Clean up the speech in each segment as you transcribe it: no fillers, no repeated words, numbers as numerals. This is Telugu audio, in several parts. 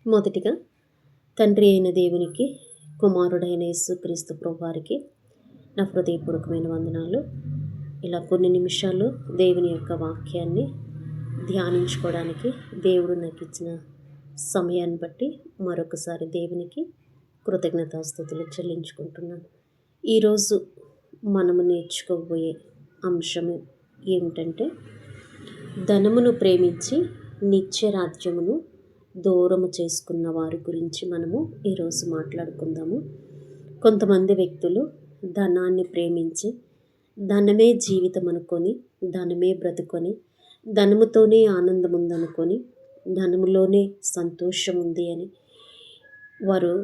మొదటిగా తండ్రి అయిన దేవునికి, కుమారుడైన యేసుక్రీస్తు ప్రభువారికి నా హృదయపూర్వకమైన వందనాలు. ఇలా కొన్ని నిమిషాలు దేవుని యొక్క వాక్యాన్ని ధ్యానించుకోవడానికి దేవుడు నాకు ఇచ్చిన సమయాన్ని బట్టి మరొకసారి దేవునికి కృతజ్ఞతాస్తుతులు చెల్లించుకుంటున్నాను. ఈరోజు మనము నేర్చుకోబోయే అంశము ఏమిటంటే, ధనమును ప్రేమించి నిత్యరాజ్యమును దూరము చేసుకున్న వారి గురించి మనము ఈరోజు మాట్లాడుకుందాము. కొంతమంది వ్యక్తులు ధనాన్ని ప్రేమించి ధనమే జీవితం అనుకొని, ధనమే బ్రతుకొని, ధనముతోనే ఆనందం ఉందనుకొని, ధనములోనే సంతోషం ఉంది అని వారు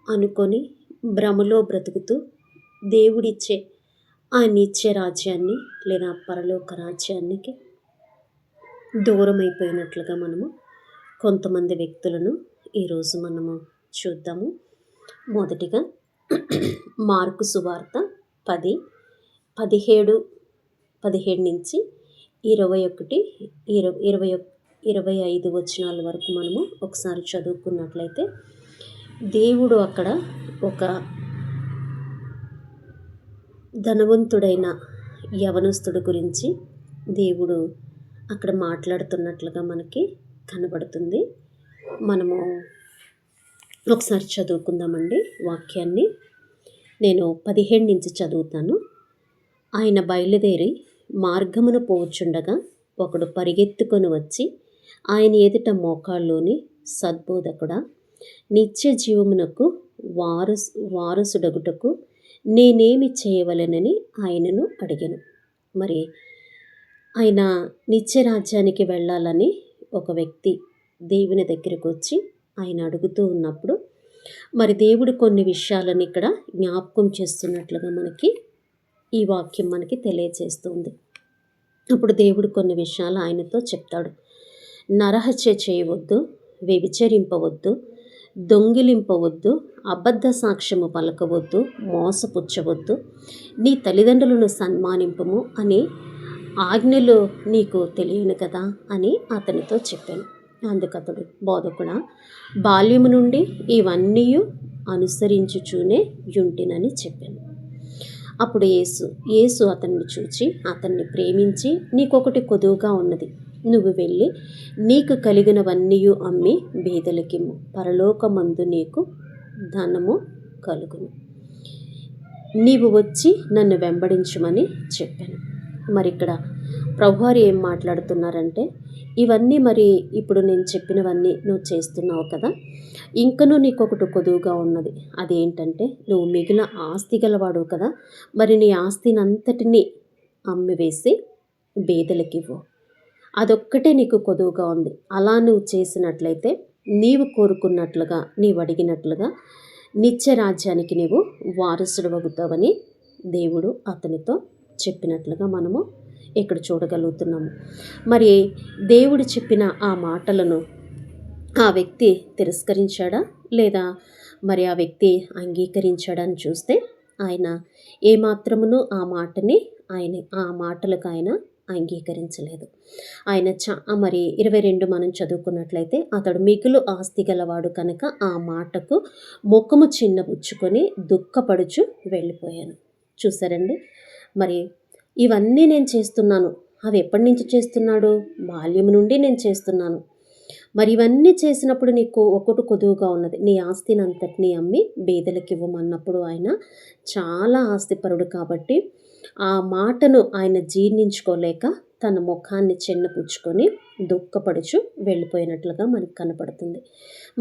అనుకొని భ్రమలో బ్రతుకుతూ దేవుడిచ్చే ఆ నిత్య రాజ్యాన్ని లేదా పరలోక రాజ్యానికి దూరం అయిపోయినట్లుగా మనము కొంతమంది వ్యక్తులను ఈరోజు మనము చూద్దాము. మొదటిగా మార్కు సువార్త 10:17 నుంచి 25 వచనాల వరకు మనము ఒకసారి చదువుకున్నట్లయితే, దేవుడు అక్కడ ఒక ధనవంతుడైన యవనస్తుడు గురించి దేవుడు అక్కడ మాట్లాడుతున్నట్లుగా మనకి కనబడుతుంది. మనము ఒకసారి చదువుకుందామండి వాక్యాన్ని. నేను 17 నుంచి చదువుతాను. ఆయన బయలుదేరి మార్గమున పోవచ్చుండగా ఒకడు పరిగెత్తుకొని వచ్చి ఆయన ఎదుట మోకాళ్ళలోని, సద్బోధకుడా, నిత్య జీవమునకు వారసుడగుటకు నేనేమి చేయవలెనని ఆయనను అడిగాను. మరి ఆయన నిత్యరాజ్యానికి వెళ్ళాలని ఒక వ్యక్తి దేవుని దగ్గరకు వచ్చి ఆయన అడుగుతూ ఉన్నప్పుడు, మరి దేవుడు కొన్ని విషయాలను ఇక్కడ జ్ఞాపకం చేస్తున్నట్లుగా మనకి ఈ వాక్యం మనకి తెలియజేస్తుంది. అప్పుడు దేవుడు కొన్ని విషయాలు ఆయనతో చెప్తాడు. నరహత్య చేయవద్దు, వ్యభిచరింపవద్దు, దొంగిలింపవద్దు, అబద్ధ సాక్ష్యము పలకవద్దు, మోసపుచ్చవద్దు, నీ తల్లిదండ్రులను సన్మానింపము అని ఆజ్ఞలు నీకు తెలియను కదా అని అతనితో చెప్పాను. అందుకతడు, బోధకుడా, బాల్యము నుండి ఇవన్నీ అనుసరించుచూనే యుంటినని చెప్పాను. అప్పుడు యేసు అతన్ని చూచి అతన్ని ప్రేమించి, నీకొకటి కొదువుగా ఉన్నది, నువ్వు వెళ్ళి నీకు కలిగినవన్నీ అమ్మి బీదలకిమ్ము, పరలోకమందు నీకు ధనము కలుగును, నీవు వచ్చి నన్ను వెంబడించమని చెప్పాను. మరి ఇక్కడ ప్రభువారు ఏం మాట్లాడుతున్నారంటే, ఇవన్నీ మరి ఇప్పుడు నేను చెప్పినవన్నీ నువ్వు చేస్తున్నావు కదా, ఇంకనూ నీకొకటి కొదువుగా ఉన్నది. అదేంటంటే, నువ్వు మిగిలిన ఆస్తి గలవాడు కదా, మరి నీ ఆస్తిని అంతటినీ అమ్మివేసి బీదలకివ్వు, అదొక్కటే నీకు కొదువుగా ఉంది. అలా నువ్వు చేసినట్లయితే నీవు కోరుకున్నట్లుగా, నీవు అడిగినట్లుగా నిత్య రాజ్యానికి నీవు వారసుడు అవుతావని దేవుడు అతనితో చెప్పినట్లుగా మనము ఇక్కడ చూడగలుగుతున్నాము. మరి దేవుడు చెప్పిన ఆ మాటలను ఆ వ్యక్తి తిరస్కరించాడా లేదా మరి ఆ వ్యక్తి అంగీకరించాడని చూస్తే, ఆయన ఏమాత్రమును ఆ మాటలకు ఆయన అంగీకరించలేదు. ఆయన మరి 22 మనం చదువుకున్నట్లయితే, అతడు మిగులు ఆస్తి గలవాడు కనుక ఆ మాటకు ముఖము చిన్నబుచ్చుకొని దుఃఖపడుచు వెళ్ళిపోయాను. చూసారండి, మరి ఇవన్నీ నేను చేస్తున్నాను. అవి ఎప్పటి నుంచి చేస్తున్నాడు? బాల్యం నుండి నేను చేస్తున్నాను. మరి ఇవన్నీ చేసినప్పుడు నీకు ఒకటి కొదువుగా ఉన్నది, నీ ఆస్తిని అంతటినీ అమ్మి బీదలకు ఇవ్వమన్నప్పుడు ఆయన చాలా ఆస్తిపరుడు కాబట్టి ఆ మాటను ఆయన జీర్ణించుకోలేక తన ముఖాన్ని చిన్నపుచ్చుకొని దుఃఖపడుచు వెళ్ళిపోయినట్లుగా మనకు కనపడుతుంది.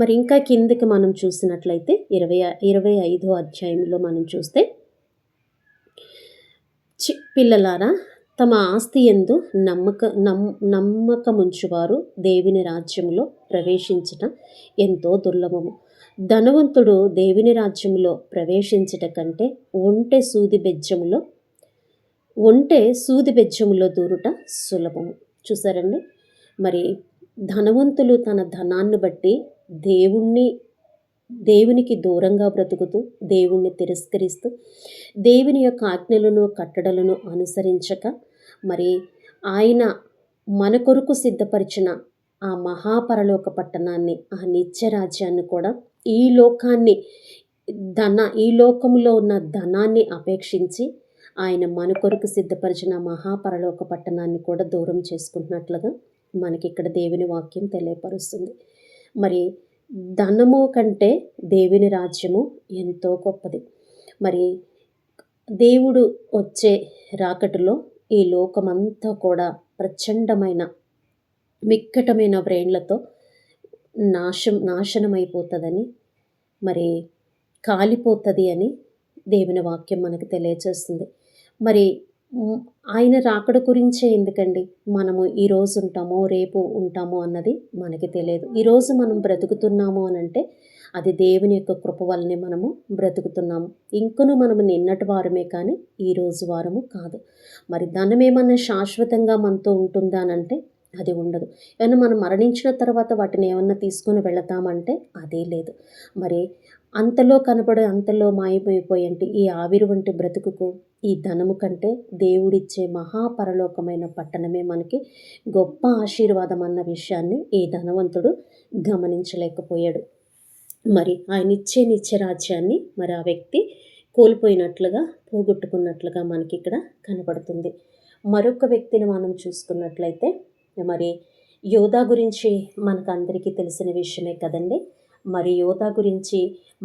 మరి ఇంకా కిందకి మనం చూసినట్లయితే 25వ అధ్యాయంలో మనం చూస్తే, పిల్లలారా, తమ ఆస్తి యందు నమ్మకముంచువారు దేవుని రాజ్యంలో ప్రవేశించటం ఎంతో దుర్లభము. ధనవంతుడు దేవుని రాజ్యంలో ప్రవేశించట కంటే ఒంటె సూది బెజ్జములో దూరుట సులభము. చూసారండి, మరి ధనవంతులు తన ధనాన్ని బట్టి దేవునికి దూరంగా బ్రతుకుతూ, దేవుణ్ణి తిరస్కరిస్తూ, దేవుని యొక్క ఆజ్ఞలను కట్టడలను అనుసరించక, మరి ఆయన మన కొరకు సిద్ధపరిచిన ఆ మహాపరలోక పట్టణాన్ని, ఆ నిత్య రాజ్యాన్ని కూడా ఈ లోకాన్ని ఈ లోకంలో ఉన్న ధనాన్ని అపేక్షించి ఆయన మన కొరకు సిద్ధపరిచిన మహాపరలోక పట్టణాన్ని కూడా దూరం చేసుకుంటున్నట్లుగా మనకి ఇక్కడ దేవుని వాక్యం తెలియపరుస్తుంది. మరి ధనము కంటే దేవుని రాజ్యము ఎంతో గొప్పది. మరి దేవుడు వచ్చే రాకటిలో ఈ లోకమంతా కూడా ప్రచండమైన మిక్కటమైన వ్రేండ్లతో నాశనమైపోతుందని, మరి కాలిపోతుంది అని దేవుని వాక్యం మనకు తెలియజేస్తుంది. మరి ఆయన రాకడ గురించే ఎందుకండి మనము ఈరోజు ఉంటామో రేపు ఉంటామో అన్నది మనకి తెలియదు. ఈరోజు మనం బ్రతుకుతున్నాము అని అంటే అది దేవుని యొక్క కృప వల్లనే మనము బ్రతుకుతున్నాము. ఇంకను మనము నిన్నటి వారమే కానీ ఈరోజు వారము కాదు. మరి ధనం ఏమన్నా శాశ్వతంగా మనతో ఉంటుందా అని అంటే అది ఉండదు. ఏమన్నా మనం మరణించిన తర్వాత వాటిని ఏమన్నా తీసుకొని వెళతామంటే అదే లేదు. మరి అంతలో కనబడే అంతలో మాయమైపోయేంటి ఈ ఆవిరి వంటి బ్రతుకుకు ఈ ధనము కంటే దేవుడిచ్చే మహాపరలోకమైన పట్టణమే మనకి గొప్ప ఆశీర్వాదం అన్న విషయాన్ని ఈ ధనవంతుడు గమనించలేకపోయాడు. మరి ఆయన ఇచ్చే నిత్య రాజ్యాన్ని మరి ఆ వ్యక్తి కోల్పోయినట్లుగా పోగొట్టుకున్నట్లుగా మనకి ఇక్కడ కనబడుతుంది. మరొక వ్యక్తిని మనం చూసుకున్నట్లయితే మరి యోధా గురించి మనకు అందరికీ తెలిసిన విషయమే కదండి. మరి యోధా గురించి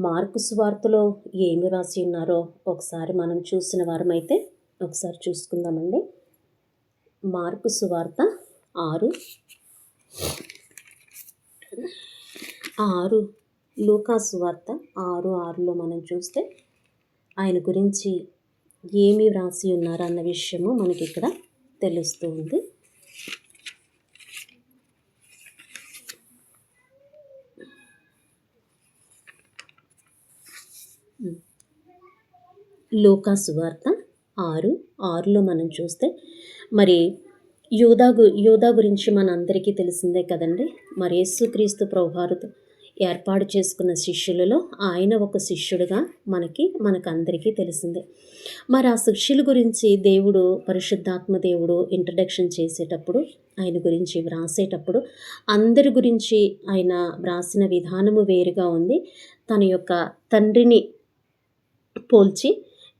మార్కు సువార్తలో ఏమి రాసి ఉన్నారో ఒకసారి మనం చూసిన వారమైతే ఒకసారి చూసుకుందామండి. మార్కు సువార్త 6 లూకా సువార్త 6:6లో మనం చూస్తే ఆయన గురించి ఏమి వ్రాసి ఉన్నారు అన్న విషయము మనకి ఇక్కడ తెలుస్తూ ఉంది. లూకా సువార్త 6:6లో మనం చూస్తే మరి యోధా గురించి మనందరికీ తెలిసిందే కదండి. మరి యేసుక్రీస్తు ప్రభువారు ఏర్పాటు చేసుకున్న శిష్యులలో ఆయన ఒక శిష్యుడిగా మనకందరికీ తెలిసిందే. మరి ఆ శిష్యుల గురించి దేవుడు పరిశుద్ధాత్మ దేవుడు ఇంట్రడక్షన్ చేసేటప్పుడు ఆయన గురించి వ్రాసేటప్పుడు అందరి గురించి ఆయన వ్రాసిన విధానము వేరుగా ఉంది. తన యొక్క తండ్రిని పోల్చి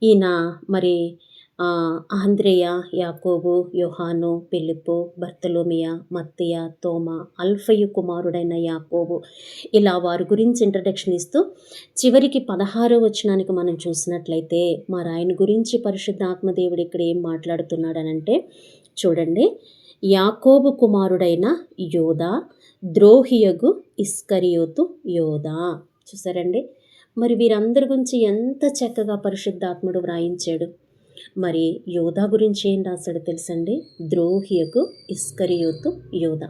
ఈయన మరి ఆంద్రేయ, యాకోబు, యోహాను, ఫిలిప్పు, బర్తలోమియ, మత్తయ్య, తోమ, అల్ఫయు కుమారుడైన యాకోబు ఇలా వారి గురించి ఇంట్రడక్షన్ ఇస్తూ చివరికి 16వ వచనానికి మనం చూసినట్లయితే మరి ఆయన గురించి పరిశుద్ధాత్మ దేవుడు ఇక్కడ ఏం మాట్లాడుతున్నాడనంటే చూడండి. యాకోబు కుమారుడైన యోధా, ద్రోహియగు ఇస్కరియోతు యోధా. చూసారండి. మరి వీరందరి గురించి ఎంత చక్కగా పరిశుద్ధాత్ముడు వ్రాయించాడు. మరి యోధా గురించి ఏం రాశాడు తెలుసండి? ద్రోహియకు ఇస్కరియోతు యోధా.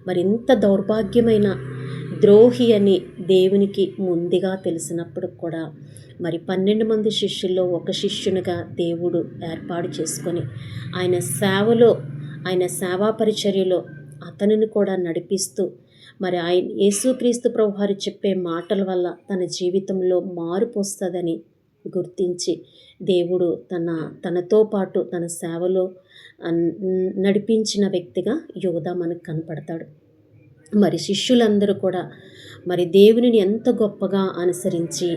మరి ఇంత దౌర్భాగ్యమైన ద్రోహి అని దేవునికి ముందుగా తెలిసినప్పుడు కూడా మరి 12 మంది శిష్యుల్లో ఒక శిష్యునిగా దేవుడు ఏర్పాటు చేసుకొని ఆయన సేవా పరిచర్యలో అతనిని కూడా నడిపిస్తూ మరి ఆయన యేసుక్రీస్తు ప్రభువారు చెప్పే మాటల వల్ల తన జీవితంలో మార్పు వస్తుందని గుర్తించి దేవుడు తనతో పాటు తన సేవలో నడిపించిన వ్యక్తిగా యోధా మనకు కనపడతాడు. మరి శిష్యులందరూ కూడా మరి దేవునిని ఎంత గొప్పగా అనుసరించి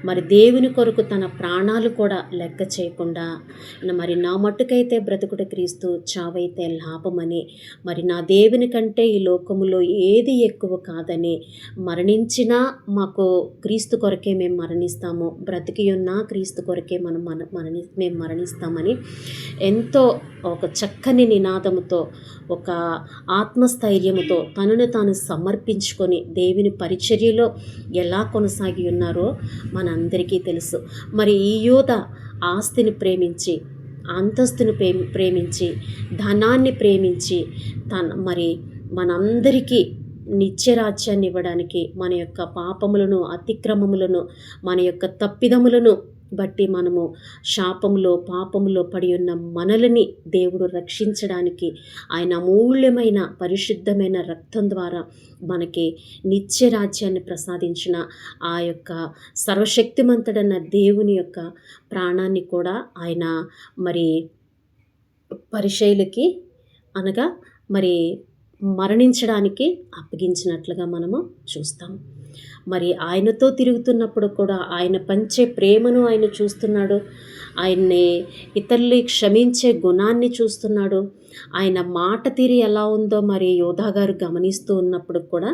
మరి దేవుని కొరకు తన ప్రాణాలు కూడా లెక్క చేయకుండా మరి నా మట్టుకైతే బ్రతుకుట క్రీస్తు, చావైతే లాభమని, మరి నా దేవుని కంటే ఈ లోకములో ఏది ఎక్కువ కాదని, మరణించినా మాకు క్రీస్తు కొరకే మేము మరణిస్తాము, బ్రతికి ఉన్నా క్రీస్తు కొరకే మేము మరణిస్తామని ఎంతో ఒక చక్కని నినాదముతో ఒక ఆత్మస్థైర్యముతో తనను తాను సమర్పించుకొని దేవుని పరిచర్యలో ఎలా కొనసాగి ఉన్నారో మనందరికీ తెలుసు. మరి ఈ యోధ ఆస్తిని ప్రేమించి, అంతస్తుని ప్రేమించి, ధనాన్ని ప్రేమించి మరి మనందరికీ నిత్యరాజ్యాన్ని ఇవ్వడానికి మన యొక్క పాపములను, అతిక్రమములను, మన యొక్క తప్పిదములను బట్టి మనము శాపములో, పాపములో పడి ఉన్న మనలని దేవుడు రక్షించడానికి ఆయన అమూల్యమైన పరిశుద్ధమైన రక్తం ద్వారా మనకి నిత్య రాజ్యాన్ని ప్రసాదించిన ఆ యొక్క సర్వశక్తిమంతుడన్న దేవుని యొక్క ప్రాణాన్ని కూడా ఆయన మరి పరిచయులకి అనగా మరి మరణించడానికి అప్పగించినట్లుగా మనము చూస్తాము. మరి ఆయనతో తిరుగుతున్నప్పుడు కూడా ఆయన పంచే ప్రేమను ఆయన చూస్తున్నాడు. ఆయన్ని ఇతరుల్ని క్షమించే గుణాన్ని చూస్తున్నాడు. ఆయన మాట తీరు ఎలా ఉందో మరి యోధా గారు గమనిస్తూ ఉన్నప్పుడు కూడా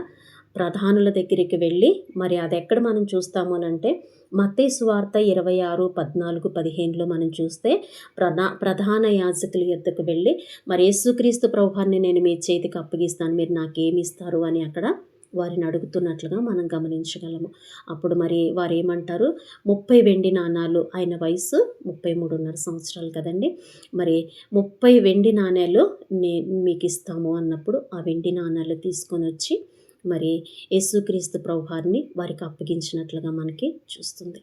ప్రధానుల దగ్గరికి వెళ్ళి, మరి అది ఎక్కడ మనం చూస్తాము అనంటే మత్తయి సువార్త 26:14-15లో మనం చూస్తే ప్రధాన యాజకుల యొద్దకు వెళ్ళి, మరి యేసుక్రీస్తు ప్రభువాన్ని నేను మీ చేతికి అప్పగిస్తాను, మీరు నాకేమి ఇస్తారు అని అక్కడ వారిని అడుగుతున్నట్లుగా మనం గమనించగలము. అప్పుడు మరి వారు ఏమంటారు, 30 వెండి నాణాలు, ఆయన వయసు 33.5 సంవత్సరాలు కదండి, మరి 30 వెండి నాణేలు మీకు ఇస్తాము అన్నప్పుడు ఆ వెండి నాణాలు తీసుకొని వచ్చి మరి యేసుక్రీస్తు ప్రభువారిని వారికి అప్పగించినట్లుగా మనకి చూస్తుంది.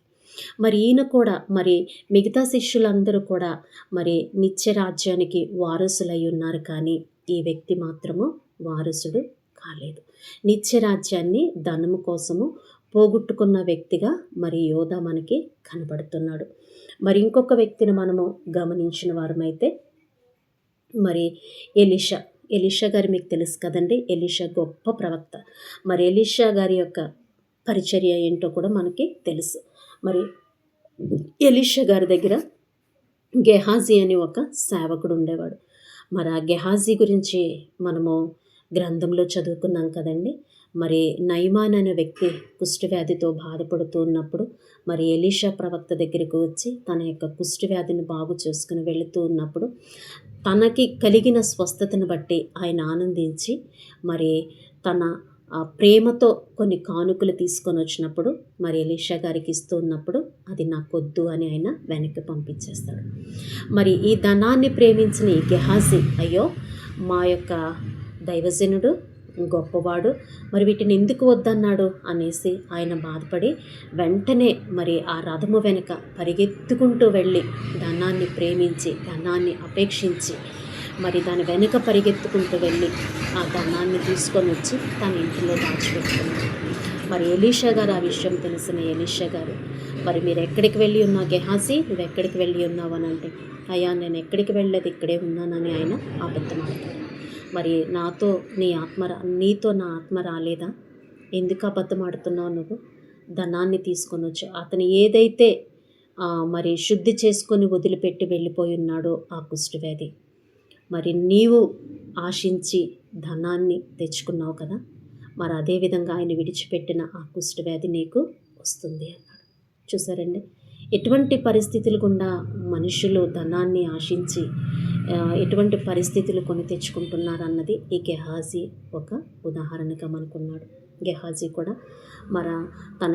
మరి ఈయన కూడా మరి మిగతా శిష్యులందరూ కూడా మరి నిత్య రాజ్యానికి వారసులై ఉన్నారు, కానీ ఈ వ్యక్తి మాత్రము వారసుడు కాలేదు. నిత్య రాజ్యాన్ని ధనము కోసము పోగొట్టుకున్న వ్యక్తిగా మరి యోధా మనకి కనబడుతున్నాడు. మరి ఇంకొక వ్యక్తిని మనము గమనించిన వారమైతే మరి ఎలీషా గారు మీకు తెలుసు కదండి. ఎలీషా గొప్ప ప్రవక్త. మరి ఎలీషా గారి యొక్క పరిచర్య ఏంటో కూడా మనకి తెలుసు. మరి ఎలీషా గారి దగ్గర గెహాజీ అని ఒక సేవకుడు ఉండేవాడు. మరి ఆ గెహాజీ గురించి మనము గ్రంథంలో చదువుకున్నాం కదండి. మరి నయమాన్ అనే వ్యక్తి కుష్ఠవ్యాధితో బాధపడుతూ ఉన్నప్పుడు మరి ఎలీషా ప్రవక్త దగ్గరికి వచ్చి తన యొక్క కుష్ఠవ్యాధిని బాగు చేసుకుని వెళుతూ ఉన్నప్పుడు తనకి కలిగిన స్వస్థతను బట్టి ఆయన ఆనందించి మరి తన ప్రేమతో కొన్ని కానుకలు తీసుకొని వచ్చినప్పుడు మరి ఎలీషా గారికి ఇస్తూ ఉన్నప్పుడు అది నాకొద్దు అని ఆయన వెనక్కి పంపించేస్తాడు. మరి ఈ ధనాన్ని ప్రేమించిన ఈ గెహాజీ, అయ్యో మా యొక్క దైవజనుడు గొప్పవాడు, మరి వీటిని ఎందుకు వద్దన్నాడు అనేసి ఆయన బాధపడి వెంటనే మరి ఆ రథము వెనుక పరిగెత్తుకుంటూ వెళ్ళి ధనాన్ని ప్రేమించి ధనాన్ని అపేక్షించి మరి దాని వెనుక పరిగెత్తుకుంటూ వెళ్ళి ఆ ధనాన్ని తీసుకొని వచ్చి తన ఇంటిలో దాచిపెట్టుకున్నాడు. మరి ఎలీషా గారు ఆ విషయం తెలిసిన ఎలీషా గారు, మరి మీరు ఎక్కడికి వెళ్ళి ఉన్నావు గెహాజీ, నువ్వు ఎక్కడికి వెళ్ళి ఉన్నావు అని అంటే, అయ్యా నేను ఎక్కడికి వెళ్ళలేదు, ఇక్కడే ఉన్నానని ఆయన అబద్ధమాడతాడు. మరి నీతో నా ఆత్మ రాలేదా, ఎందుకు అబద్ధమాడుతున్నావు నువ్వు, ధనాన్ని తీసుకొని వచ్చు, అతను ఏదైతే మరి శుద్ధి చేసుకొని వదిలిపెట్టి వెళ్ళిపోయి ఉన్నాడో ఆ కుష్ఠవ్యాధి, మరి నీవు ఆశించి ధనాన్ని తెచ్చుకున్నావు కదా, మరి అదేవిధంగా ఆయన విడిచిపెట్టిన ఆ కుష్ఠవ్యాధి నీకు వస్తుంది అన్నాడు. చూసారండి, ఎటువంటి పరిస్థితులు గుండా మనుషులు ధనాన్ని ఆశించి ఎటువంటి పరిస్థితులు కొని తెచ్చుకుంటున్నారన్నది ఈ గెహాజీ ఒక ఉదాహరణగా మనకున్నాడు. గెహాజీ కూడా తన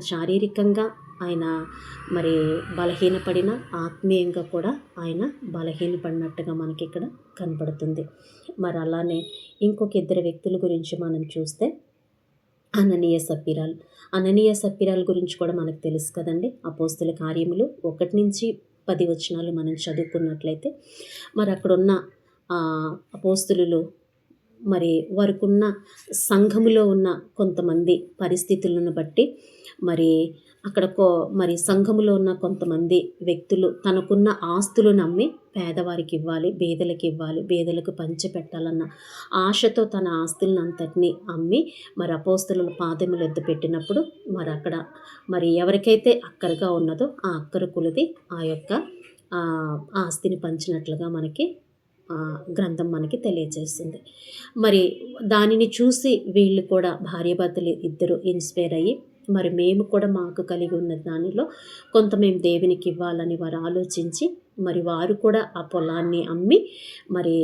శారీరకంగా ఆయన మరి బలహీనపడిన, ఆత్మీయంగా కూడా ఆయన బలహీనపడినట్టుగా మనకి ఇక్కడ కనపడుతుంది. మరి అలానే ఇంకొక ఇద్దరు వ్యక్తుల గురించి మనం చూస్తే అననీయ సప్పీరాలు గురించి కూడా మనకు తెలుసు కదండి. అపోస్తుల కార్యములు 1-10 వచనాలు మనం చదువుకున్నట్లయితే మరి అక్కడున్న అపోస్తులు మరి వారికున్న సంఘములో ఉన్న కొంతమంది పరిస్థితులను బట్టి మరి అక్కడ మరి సంఘములో ఉన్న కొంతమంది వ్యక్తులు తనకున్న ఆస్తులను అమ్మి పేదవారికి ఇవ్వాలి, బేదలకు పంచిపెట్టాలన్న ఆశతో తన ఆస్తులను అంతటినీ అమ్మి మరి అపోస్తుల పాదముల ఎద్దు పెట్టినప్పుడు మరి అక్కడ మరి ఎవరికైతే అక్కరగా ఉన్నదో ఆ అక్కర కొలది ఆ యొక్క ఆస్తిని పంచినట్లుగా మనకి గ్రంథం మనకి తెలియజేస్తుంది. మరి దానిని చూసి వీళ్ళు కూడా భార్యాభర్తలు ఇద్దరు ఇన్స్పైర్ అయ్యి మరి మేము కూడా మాకు కలిగి ఉన్న దానిలో కొంత మేము దేవునికి ఇవ్వాలని వారు ఆలోచించి మరి వారు కూడా ఆ పొలాన్ని అమ్మి మరి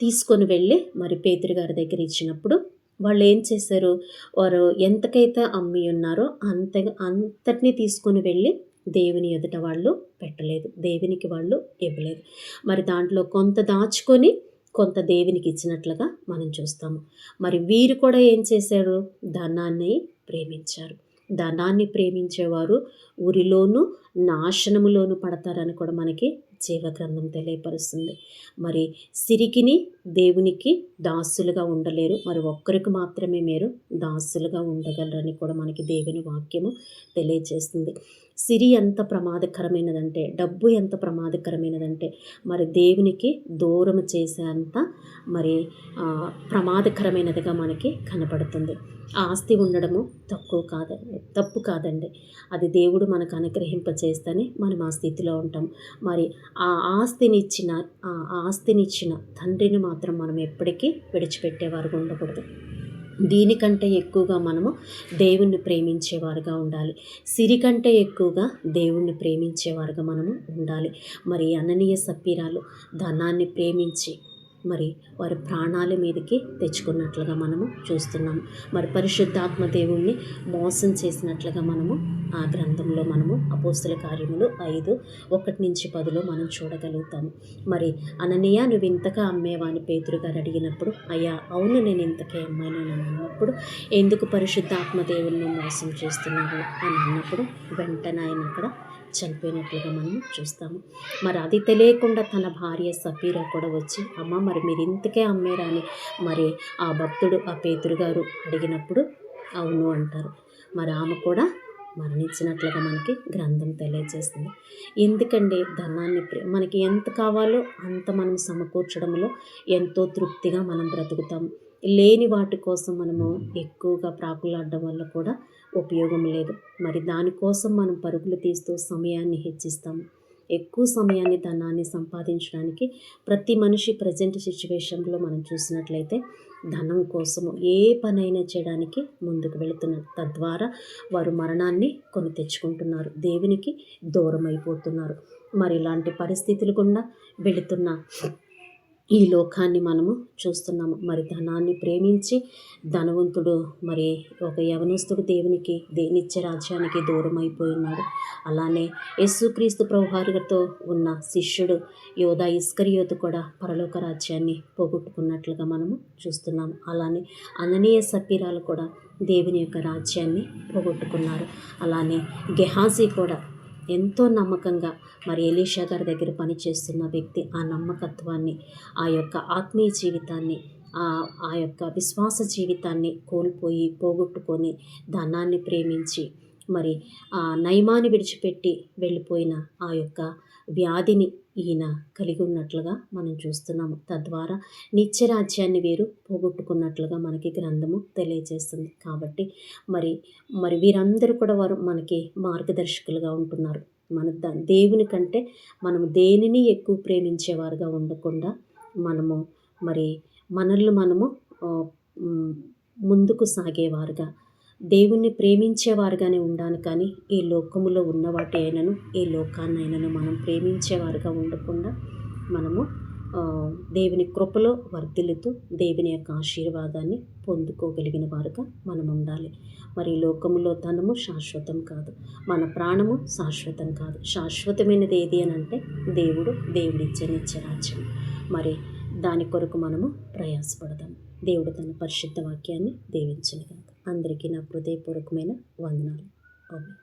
తీసుకొని వెళ్ళి మరి పేతురు గారి దగ్గర ఇచ్చినప్పుడు వాళ్ళు ఏం చేశారు, వారు ఎంతకైతే అమ్మి ఉన్నారో అంతటినీ తీసుకొని వెళ్ళి దేవుని ఎదుట వాళ్ళు పెట్టలేదు, దేవునికి వాళ్ళు ఇవ్వలేదు. మరి దాంట్లో కొంత దాచుకొని కొంత దేవునికి ఇచ్చినట్లుగా మనం చూస్తాము. మరి వీరు కూడా ఏం చేశారు, ధనాన్ని ప్రేమించారు. ధనాన్ని ప్రేమించేవారు ఉరిలోను నాశనములోను పడతారని కూడా మనకి జీవగ్రంథం తెలియపరుస్తుంది. మరి సిరికిని దేవునికి దాసులుగా ఉండలేరు, మరి ఒక్కరికి మాత్రమే మీరు దాసులుగా ఉండగలరని కూడా మనకి దేవుని వాక్యము తెలియజేస్తుంది. సిరి ఎంత ప్రమాదకరమైనదంటే, డబ్బు ఎంత ప్రమాదకరమైనదంటే మరి దేవునికి దూరం చేసే అంత మరి ప్రమాదకరమైనదిగా మనకి కనపడుతుంది. ఆస్తి ఉండడము తప్పు కాదండి. అది దేవుడు మనకు అనుగ్రహింపచేస్తేనే మనం ఆ స్థితిలో ఉంటాం. మరి ఆ ఆస్తినిచ్చిన తండ్రిని మాత్రం మనం ఎప్పటికీ విడిచిపెట్టేవారుగా ఉండకూడదు. దీనికంటే ఎక్కువగా మనము దేవుణ్ణి ప్రేమించేవారుగా ఉండాలి. సిరి కంటే ఎక్కువగా దేవుణ్ణి ప్రేమించేవారుగా మనము ఉండాలి. మరి అననీయ సప్పీరాలు ధనాన్ని ప్రేమించి మరి వారి ప్రాణాల మీదకి తెచ్చుకున్నట్లుగా మనము చూస్తున్నాము. మరి పరిశుద్ధాత్మ దేవుణ్ణి మోసం చేసినట్లుగా మనము ఆ గ్రంథంలో మనము అపోస్తుల కార్యములు 5:1-10 మనం చూడగలుగుతాము. మరి అననీయ, నువ్వు ఇంతగా అమ్మేవాని పేతురు గారు అడిగినప్పుడు, అయ్యా అవును నేను ఇంతకే అమ్మాను అని అన్నప్పుడు, ఎందుకు పరిశుద్ధాత్మ దేవుణ్ణి మోసం చేస్తున్నావు అని అన్నప్పుడు వెంటనే ఆయన అక్కడ చనిపోయినట్లుగా మనం చూస్తాము. మరి అది తెలియకుండా తన భార్య సఫీరా కూడా వచ్చి, అమ్మ మరి మీరు ఇంతకే అమ్మేరా అని మరి ఆ భక్తుడు ఆ పేతురు గారు అడిగినప్పుడు అవును అంటారు. మరి ఆమె కూడా మరణించినట్లుగా మనకి గ్రంథం తెలియజేస్తుంది. ఎందుకంటే ధనాన్ని మనకి ఎంత కావాలో అంత మనం సమకూర్చడంలో ఎంతో తృప్తిగా మనం బ్రతుకుతాము. లేని వాటి కోసం మనము ఎక్కువగా ప్రాకులాడడం వల్ల కూడా ఉపయోగం లేదు. మరి దానికోసం మనం పరుగులు తీస్తూ సమయాన్ని హెచ్చిస్తాము. ఎక్కువ సమయాన్ని ధనాన్ని సంపాదించడానికి ప్రతి మనిషి ప్రజెంట్ సిచ్యువేషన్లో మనం చూసినట్లయితే ధనం కోసము ఏ పనైనా చేయడానికి ముందుకు వెళుతున్నారు. తద్వారా వారు మరణాన్ని కొని తెచ్చుకుంటున్నారు, దేవునికి దూరం అయిపోతున్నారు. మరి ఇలాంటి పరిస్థితులు గుండా వెళుతున్న ఈ లోకాన్ని మనము చూస్తున్నాము. మరి ధనాన్ని ప్రేమించి ధనవంతుడు మరి ఒక యవనస్తుడు దేవునికి నిత్య రాజ్యానికి దూరం అయిపోయి ఉన్నాడు. అలానే యేసుక్రీస్తు ప్రభువారితో ఉన్న శిష్యుడు యోధా ఇస్కరియోతు కూడా పరలోక రాజ్యాన్ని పోగొట్టుకున్నట్లుగా మనము చూస్తున్నాము. అలానే అననీయ సప్పీరాలు కూడా దేవుని యొక్క రాజ్యాన్ని పోగొట్టుకున్నారు. అలానే గెహాజీ కూడా ఎంతో నమ్మకంగా మరి ఎలీషా గారి దగ్గర పనిచేస్తున్న వ్యక్తి ఆ నమ్మకత్వాన్ని, ఆ యొక్క ఆత్మీయ జీవితాన్ని, ఆ యొక్క విశ్వాస జీవితాన్ని పోగొట్టుకొని ధనాన్ని ప్రేమించి మరి ఆ నయమాన్ని విడిచిపెట్టి వెళ్ళిపోయిన ఆ యొక్క వ్యాధిని ఈయన కలిగి ఉన్నట్లుగా మనం చూస్తున్నాము. తద్వారా నిత్యరాజ్యాన్ని వీరు పోగొట్టుకున్నట్లుగా మనకి గ్రంథము తెలియజేస్తుంది. కాబట్టి మరి వీరందరూ కూడా వారు మనకి మార్గదర్శకులుగా ఉంటున్నారు. మన దేవుని కంటే మనము దేనిని ఎక్కువ ప్రేమించేవారుగా ఉండకుండా మనము మరి మనము ముందుకు సాగేవారుగా దేవుణ్ణి ప్రేమించేవారుగానే ఉండాలి. కానీ ఈ లోకములో ఉన్న వాటి అయినను ఈ లోకాన్నైనను మనం ప్రేమించేవారుగా ఉండకుండా మనము దేవుని కృపలో వర్ధిల్లుతూ దేవుని యొక్క ఆశీర్వాదాన్ని పొందుకోగలిగిన వారుగా మనం ఉండాలి. మరి లోకములో ధనము శాశ్వతం కాదు, మన ప్రాణము శాశ్వతం కాదు. శాశ్వతమైనది ఏది అని అంటే దేవుడిచ్చే నిత్యరాజ్యం. మరి దాని కొరకు మనము ప్రయాసపడదాం. దేవుడు తన పరిశుద్ధ వాక్యాన్ని దీవించును గాక. అందరికీ నా హృదయపూర్వకమైన వందనాలు. ఆమేన్.